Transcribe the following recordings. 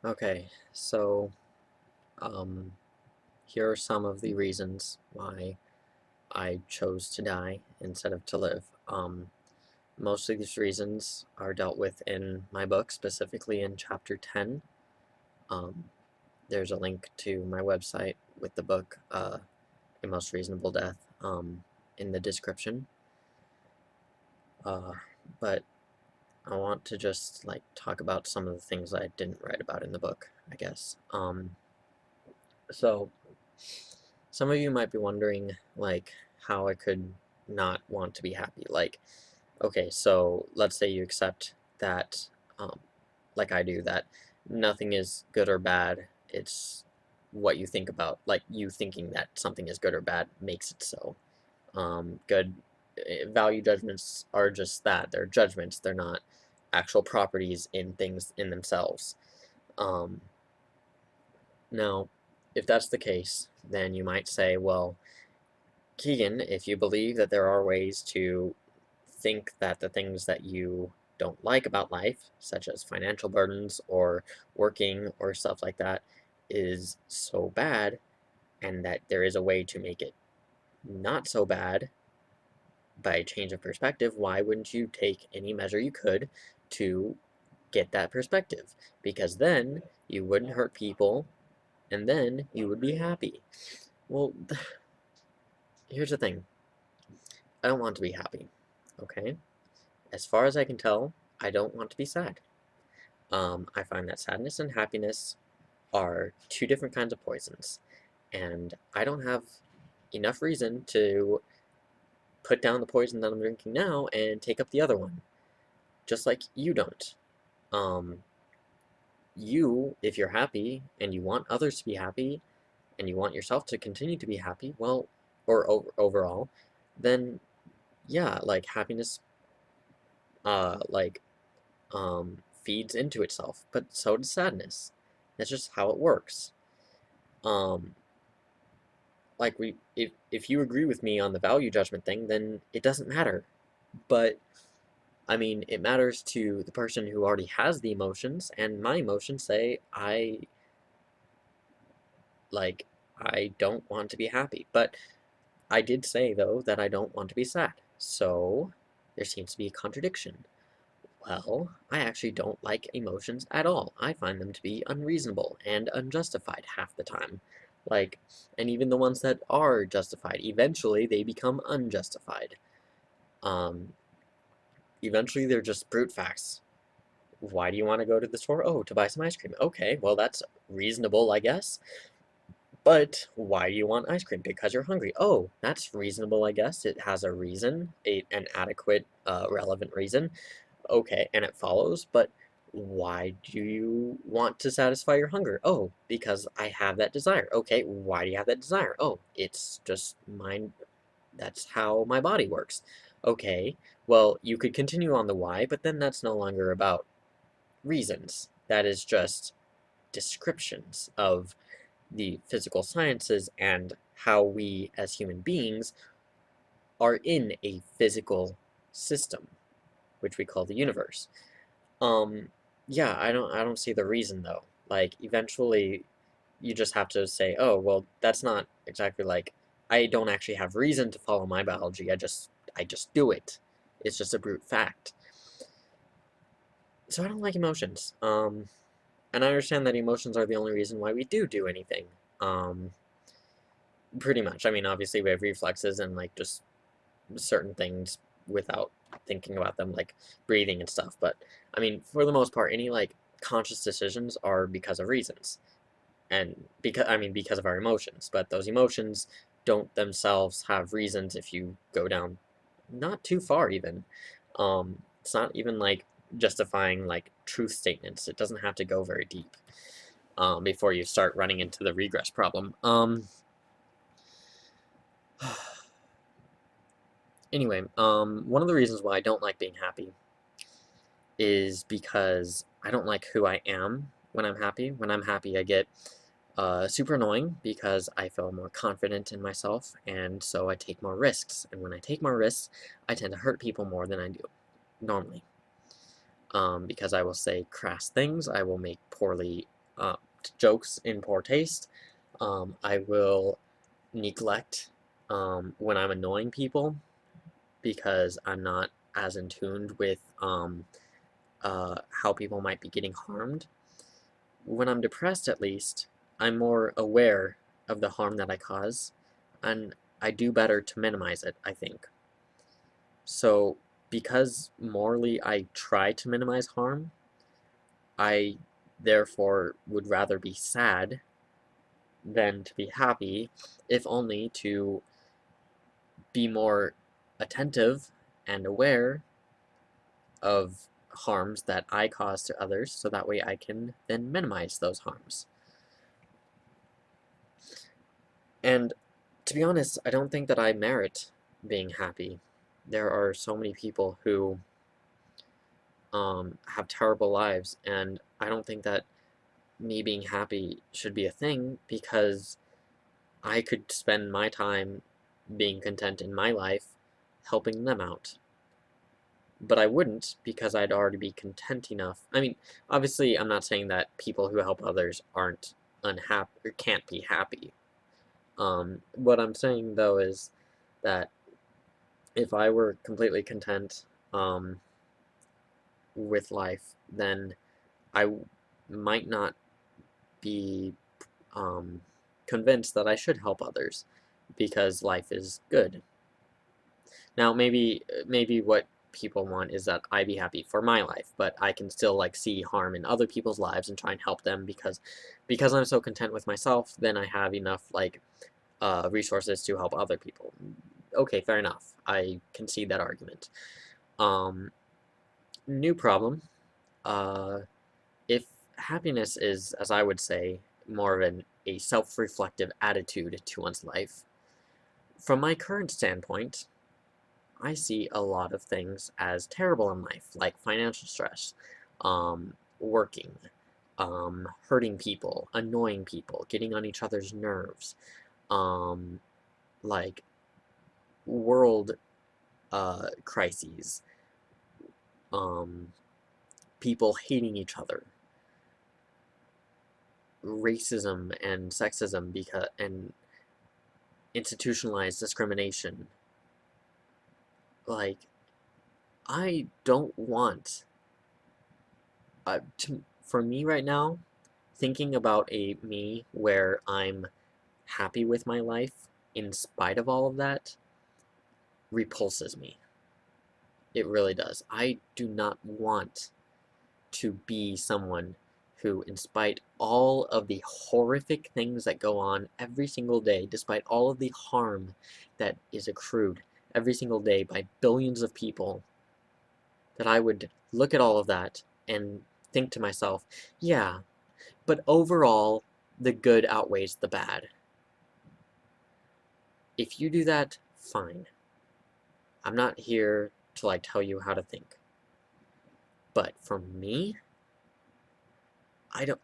Okay, so um, here are some of the reasons why I chose to die instead of to live. Most of these reasons are dealt with in my book, specifically in chapter 10. Um, there's a link to my website with the book, A Most Reasonable Death, in the description. Uh, but I want to just like talk about some of the things I didn't write about in the book, I guess. So some of you might be wondering, like, how I could not want to be happy. Like, okay, so let's say you accept that, um, like I do, that nothing is good or bad. It's what you think about. Like, you thinking that something is good or bad makes it so. Good value judgments are just that. They're judgments. They're not actual properties in things in themselves. Um, Now, if that's the case, then you might say, well, Keegan, if you believe that there are ways to think that the things that you don't like about life, such as financial burdens or working or stuff like that, is so bad, and that there is a way to make it not so bad by a change of perspective, why wouldn't you take any measure you could to get that perspective? Because then you wouldn't hurt people, and then you would be happy. Well, here's the thing. I don't want to be happy, okay? As far as I can tell, I don't want to be sad. I find that sadness and happiness are two different kinds of poisons, and I don't have enough reason to put down the poison that I'm drinking now and take up the other one, just like you don't. Um, if you're happy and you want others to be happy and you want yourself to continue to be happy, well, or overall, then yeah, like happiness, like feeds into itself, but so does sadness. That's just how it works. Um, like if you agree with me on the value judgment thing, then it doesn't matter. But I mean, it matters to the person who already has the emotions, and my emotions say like I don't want to be happy. But I did say though that I don't want to be sad. So there seems to be a contradiction. Well, I actually don't like emotions at all. I find them to be unreasonable and unjustified half the time. Like, and even the ones that are justified, eventually they become unjustified. Um, Eventually they're just brute facts. Why do you want to go to the store? Oh, to buy some ice cream. Okay, well that's reasonable, I guess. But why do you want ice cream? Because you're hungry. Oh, that's reasonable, I guess. It has a reason, an adequate, relevant reason. Okay, and it follows, but why do you want to satisfy your hunger? Oh, because I have that desire. Okay, why do you have that desire? Oh, it's just mine. That's how my body works. Okay, well, you could continue on the why, but then that's no longer about reasons. That is just descriptions of the physical sciences and how we as human beings are in a physical system, which we call the universe. Um, yeah, I don't see the reason though. Like eventually you just have to say, "Oh, well, that's not exactly like I don't actually have reason to follow my biology. I just do it. It's just a brute fact." So I don't like emotions. And I understand that emotions are the only reason why we do anything. Um, Pretty much. I mean, obviously we have reflexes and like just certain things without thinking about them, like breathing and stuff. But I mean, for the most part, any like conscious decisions are because of reasons, and because of our emotions. But those emotions don't themselves have reasons if you go down not too far even. It's not even like justifying like truth statements. It doesn't have to go very deep before you start running into the regress problem. Anyway, one of the reasons why I don't like being happy is because I don't like who I am when I'm happy. When I'm happy, I get super annoying because I feel more confident in myself, and so I take more risks. And when I take more risks, I tend to hurt people more than I do normally. Because I will say crass things, I will make poorly jokes in poor taste. I will neglect when I'm annoying people because I'm not as in tune with how people might be getting harmed. When I'm depressed, at least, I'm more aware of the harm that I cause, and I do better to minimize it, I think. So, because morally I try to minimize harm, I therefore would rather be sad than to be happy, if only to be more attentive and aware of harms that I cause to others, so that way I can then minimize those harms. And to be honest, I don't think that I merit being happy. There are so many people who have terrible lives, and I don't think that me being happy should be a thing because I could spend my time being content in my life helping them out. But I wouldn't because I'd already be content enough. I mean, obviously, I'm not saying that people who help others aren't unhappy or can't be happy. What I'm saying though is that if I were completely content with life, then I might not be um, convinced that I should help others because life is good. Now, maybe what people want is that I be happy for my life, but I can still like see harm in other people's lives and try and help them because I'm so content with myself, then I have enough like resources to help other people. Okay, fair enough. I can see that argument. Um, New problem. Uh, if happiness is, as I would say, more of a self-reflective attitude to one's life, from my current standpoint, I see a lot of things as terrible in life, like financial stress, working, hurting people, annoying people, getting on each other's nerves, um, like world crises, um, people hating each other, racism and sexism and institutionalized discrimination. Like, I don't want for me right now, thinking about a me where I'm happy with my life in spite of all of that repulses me. It really does. I do not want to be someone who, in spite all of the horrific things that go on every single day, despite all of the harm that is accrued every single day by billions of people, that I would look at all of that and think to myself, yeah, but overall, the good outweighs the bad. If you do that, fine. I'm not here to like tell you how to think. But for me, I don't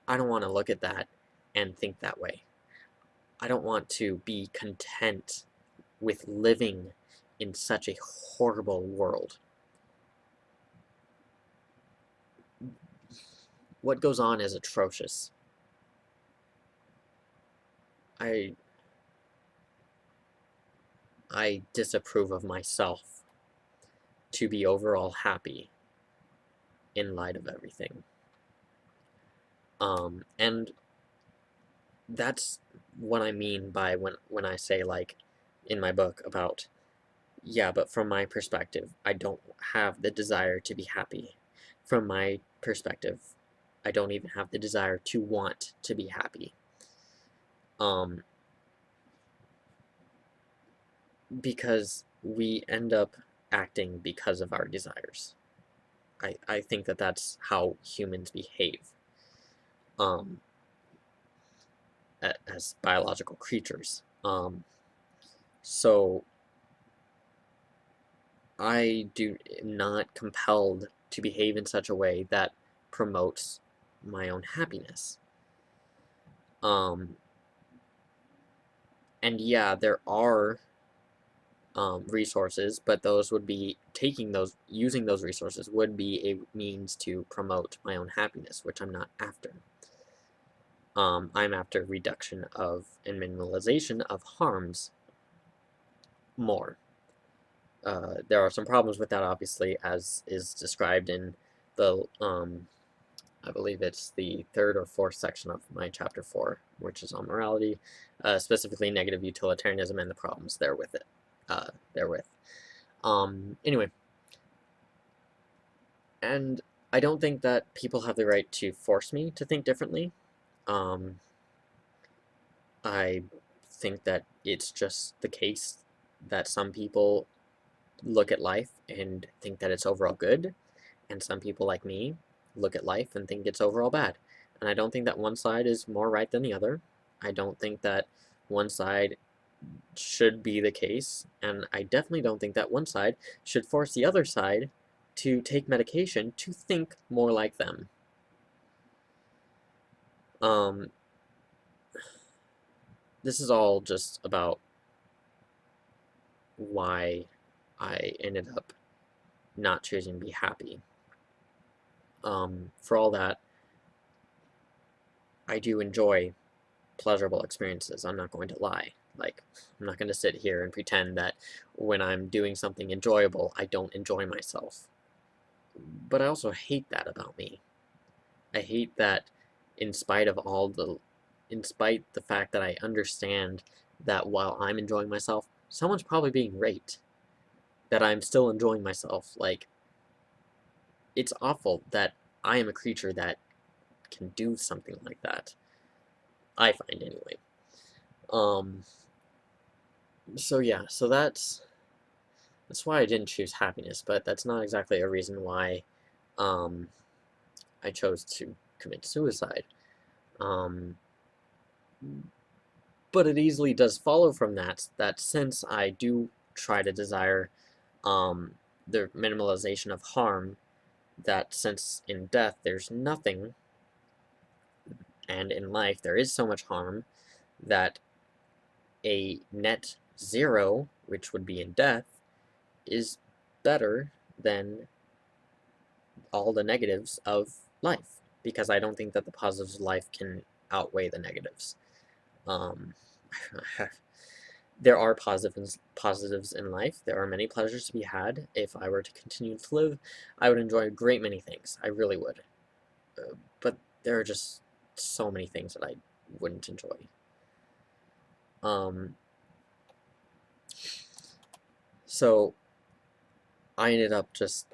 I don't want to look at that and think that way. I don't want to be content with living in such a horrible world. What goes on is atrocious. I I disapprove of myself to be overall happy in light of everything. And that's what I mean by when I say like in my book about yeah, but from my perspective, I don't have the desire to be happy. From my perspective, I don't even have the desire to want to be happy. Um, because we end up acting because of our desires. I think that that's how humans behave um, as biological creatures. So I do not compelled to behave in such a way that promotes my own happiness. Um, and yeah, there are resources, but those would be using those resources would be a means to promote my own happiness, which I'm not after. I'm after reduction of and minimalization of harms more. There are some problems with that, obviously, as is described in the, I believe it's the third or fourth section of my chapter 4, which is on morality, specifically negative utilitarianism and the problems therewith. Anyway, and I don't think that people have the right to force me to think differently. Um, I think that it's just the case that some people look at life and think that it's overall good, and some people like me look at life and think it's overall bad. And I don't think that one side is more right than the other. I don't think that one side should be the case, and I definitely don't think that one side should force the other side to take medication to think more like them. Um, this is all just about why I ended up not choosing to be happy. For all that, I do enjoy pleasurable experiences. I'm not going to lie. Like, I'm not going to sit here and pretend that when I'm doing something enjoyable, I don't enjoy myself. But I also hate that about me. I hate that in spite of in spite the fact that I understand that while I'm enjoying myself, someone's probably being raped, that I'm still enjoying myself. Like, it's awful that I am a creature that can do something like that. I find anyway. Um, so yeah, so that's why I didn't choose happiness, but that's not exactly a reason why um, I chose to commit suicide. Um, but it easily does follow from that since I do try to desire the minimalization of harm, that since in death there's nothing, and in life there is so much harm, that a net zero, which would be in death, is better than all the negatives of life, because I don't think that the positives of life can outweigh the negatives. Um, there are positives in life. There are many pleasures to be had. If I were to continue to live, I would enjoy a great many things. I really would. But there are just so many things that I wouldn't enjoy. So I ended up just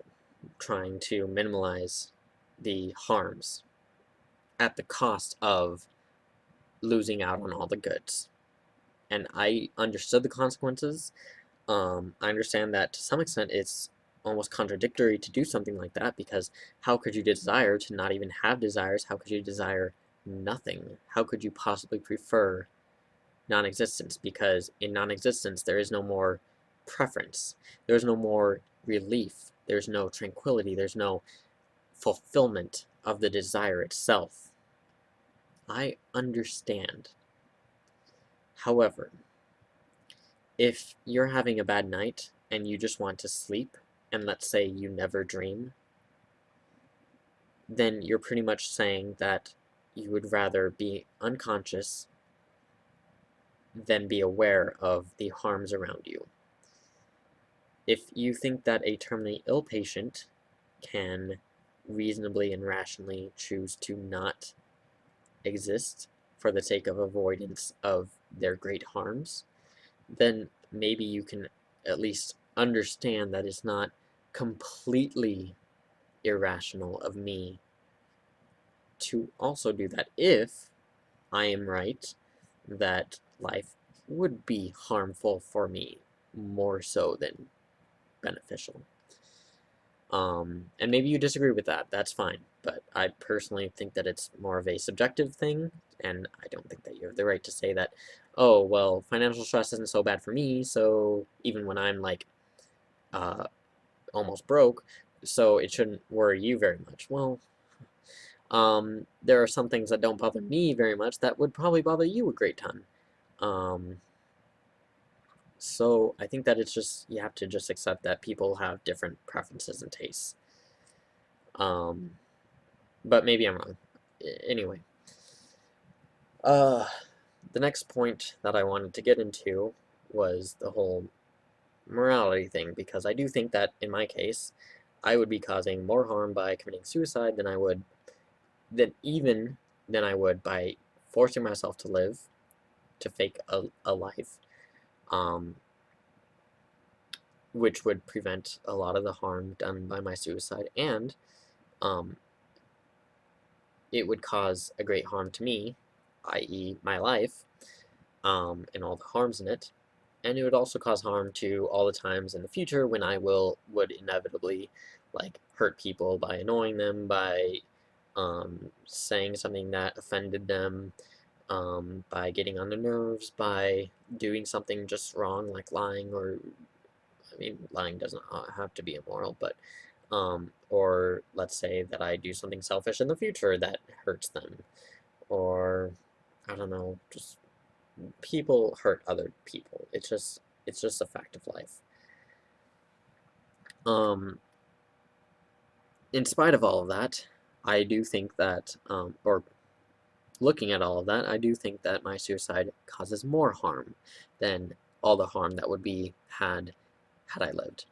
trying to minimize the harms at the cost of losing out on all the goods. And I understood the consequences. I understand that to some extent it's almost contradictory to do something like that, because how could you desire to not even have desires? How could you desire nothing? How could you possibly prefer non-existence? Because in non-existence there is no more preference. There's no more relief. There's no tranquility. There's no fulfillment of the desire itself. I understand. However, if you're having a bad night and you just want to sleep, and let's say you never dream, then you're pretty much saying that you would rather be unconscious than be aware of the harms around you. If you think that a terminally ill patient can reasonably and rationally choose to not exist for the sake of avoidance of their great harms, then maybe you can at least understand that it's not completely irrational of me to also do that, if I am right that life would be harmful for me more so than beneficial. And maybe you disagree with that, that's fine, but I personally think that it's more of a subjective thing, and I don't think that you have the right to say that, oh, well, financial stress isn't so bad for me, so even when I'm like almost broke, so it shouldn't worry you very much. Well, there are some things that don't bother me very much that would probably bother you a great ton. Um, so I think that it's just, you have to just accept that people have different preferences and tastes. But maybe I'm wrong. Anyway, Uh, the next point that I wanted to get into was the whole morality thing, because I do think that in my case, I would be causing more harm by committing suicide than I would by forcing myself to live, to fake a life, um, which would prevent a lot of the harm done by my suicide, and um, it would cause a great harm to me, i.e., my life, and all the harms in it. And it would also cause harm to all the times in the future when I would inevitably like hurt people by annoying them, by saying something that offended them, by getting on their nerves, by doing something just wrong like lying, or I mean lying doesn't have to be immoral, but or let's say that I do something selfish in the future that hurts them, or I don't know, just people hurt other people. It's just a fact of life. Um, in spite of all of that, I do think that, or looking at all of that, I do think that my suicide causes more harm than all the harm that would be had I lived.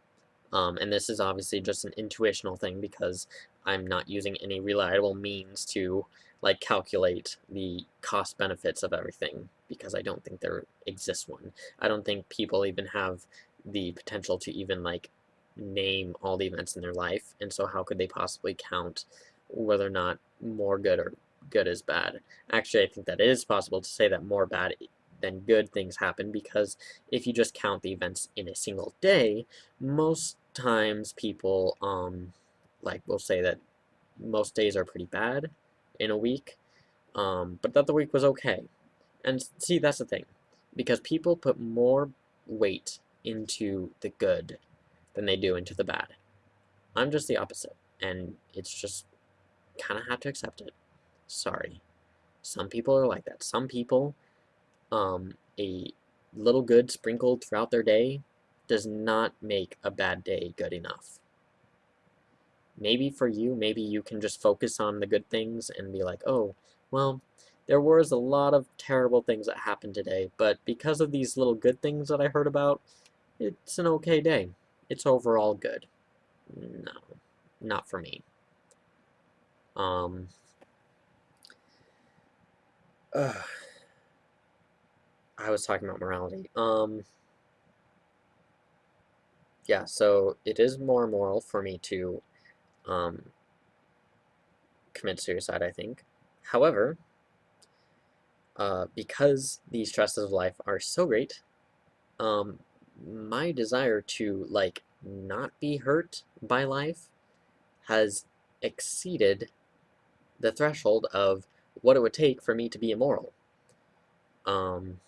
And this is obviously just an intuitional thing because I'm not using any reliable means to like calculate the cost benefits of everything because I don't think there exists one. I don't think people even have the potential to even like name all the events in their life, and so how could they possibly count whether or not more good or good is bad? Actually, I think that it is possible to say that more bad than good things happen because if you just count the events in a single day, most times people like will say that most days are pretty bad in a week, but that the week was okay. And see, that's the thing, because people put more weight into the good than they do into the bad. I'm just the opposite, and it's just kind of have to accept it. Sorry. Some people are like that. Some people, a little good sprinkled throughout their day does not make a bad day good enough. Maybe for you, maybe you can just focus on the good things and be like, oh, well, there was a lot of terrible things that happened today, but because of these little good things that I heard about, it's an okay day. It's overall good. No, not for me. Um, I was talking about morality. Yeah, so it is more moral for me to um, commit suicide, I think. However, because the stresses of life are so great, um, my desire to like not be hurt by life has exceeded the threshold of what it would take for me to be immoral. Um,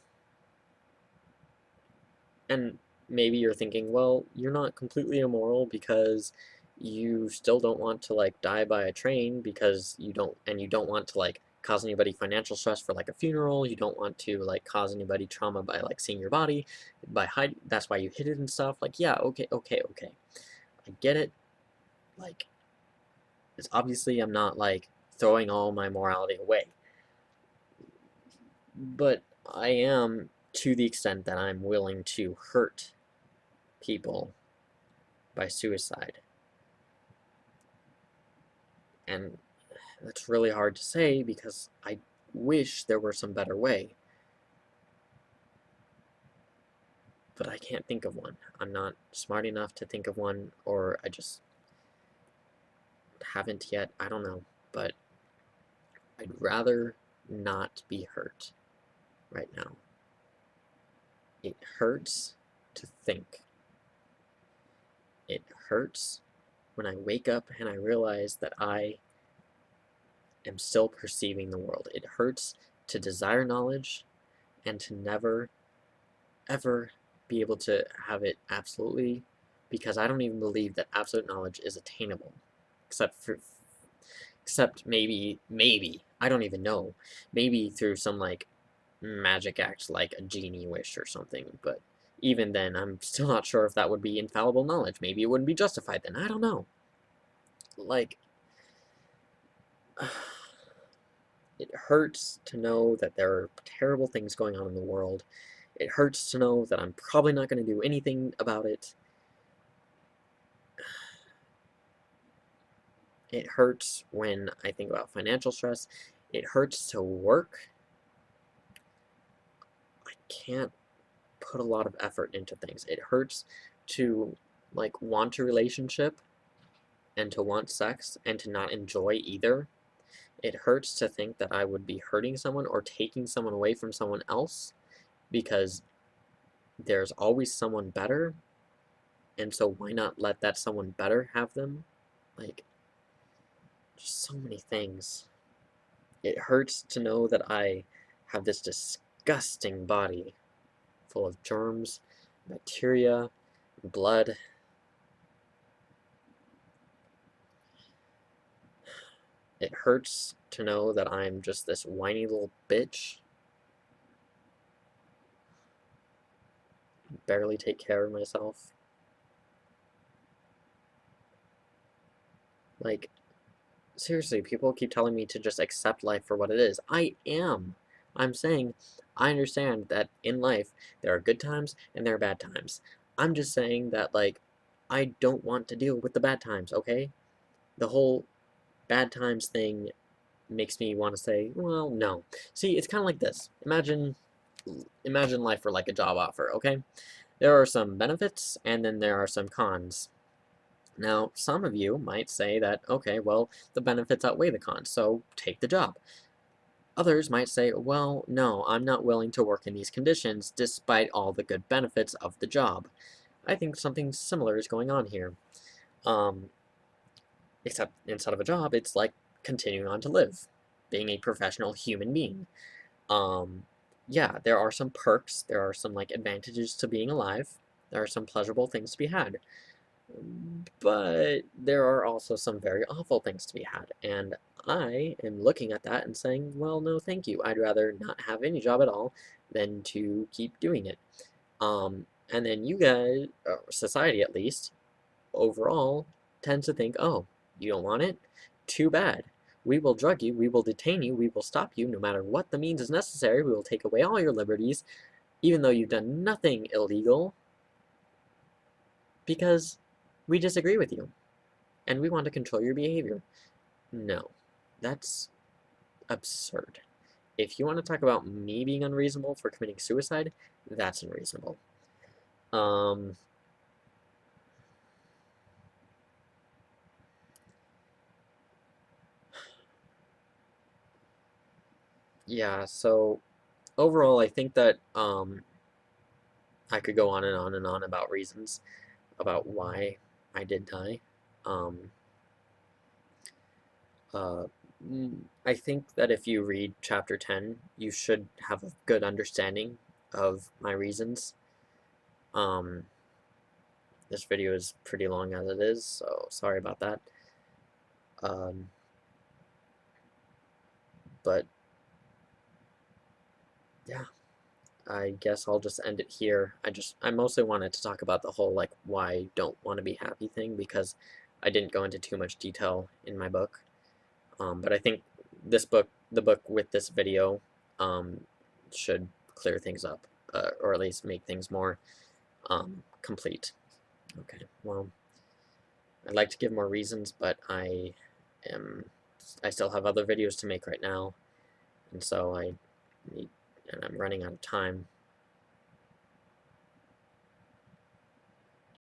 and maybe you're thinking, well, you're not completely immoral because you still don't want to like die by a train because you don't want to like cause anybody financial stress for like a funeral. You don't want to like cause anybody trauma by like seeing your body by hide. That's why you hid it and stuff. Like, yeah, okay, okay, okay. I get it. Like, it's obviously I'm not like throwing all my morality away, but I am to the extent that I'm willing to hurt people by suicide. And that's really hard to say because I wish there were some better way, but I can't think of one. I'm not smart enough to think of one, or I just haven't yet. I don't know, but I'd rather not be hurt right now. It hurts to think. It hurts when I wake up and I realize that I am still perceiving the world. It hurts to desire knowledge and to never, ever be able to have it absolutely, because I don't even believe that absolute knowledge is attainable, except for, except maybe, I don't even know, maybe through some like magic act like a genie wish or something, but even then, I'm still not sure if that would be infallible knowledge. Maybe it wouldn't be justified then. I don't know. Like, It hurts to know that there are terrible things going on in the world. It hurts to know that I'm probably not going to do anything about it. It hurts when I think about financial stress. It hurts to work. I can't put a lot of effort into things. It hurts to like want a relationship and to want sex and to not enjoy either. It hurts to think that I would be hurting someone or taking someone away from someone else because there's always someone better, and so why not let that someone better have them? Like, just so many things. It hurts to know that I have this disgusting body full of germs, bacteria, blood. It hurts to know that I'm just this whiny little bitch. Barely take care of myself. Like, seriously, people keep telling me to just accept life for what it is. I am. I'm saying I understand that in life there are good times and there are bad times. I'm just saying that, like, I don't want to deal with the bad times, okay? The whole bad times thing makes me want to say, well, no. See, it's kind of like this. Imagine life for like a job offer, okay? There are some benefits and then there are some cons. Now, some of you might say that, okay, well, the benefits outweigh the cons, so take the job. Others might say, well, no, I'm not willing to work in these conditions despite all the good benefits of the job. I think something similar is going on here. Um, Except instead of a job, it's like continuing on to live, being a professional human being. Um, yeah, there are some perks, there are some like advantages to being alive, there are some pleasurable things to be had, but there are also some very awful things to be had, and I am looking at that and saying, well, no, thank you. I'd rather not have any job at all than to keep doing it. And then you guys, or society at least, overall, tends to think, oh, you don't want it? Too bad. We will drug you, we will detain you, we will stop you no matter what the means is necessary, we will take away all your liberties, even though you've done nothing illegal, because we disagree with you, and we want to control your behavior. No, that's absurd. If you want to talk about me being unreasonable for committing suicide, that's unreasonable. Um, yeah, so overall, I think that I could go on and on and on about reasons about why I did die. Um, uh, I think that if you read chapter 10, you should have a good understanding of my reasons. Um, this video is pretty long as it is, so sorry about that. Um, but yeah, I guess I'll just end it here. I mostly wanted to talk about the whole like why I don't want to be happy thing because I didn't go into too much detail in my book. But I think the book with this video, um, should clear things up, or at least make things more complete. Okay, well, I'd like to give more reasons, but am I still have other videos to make right now, and so and I'm running out of time.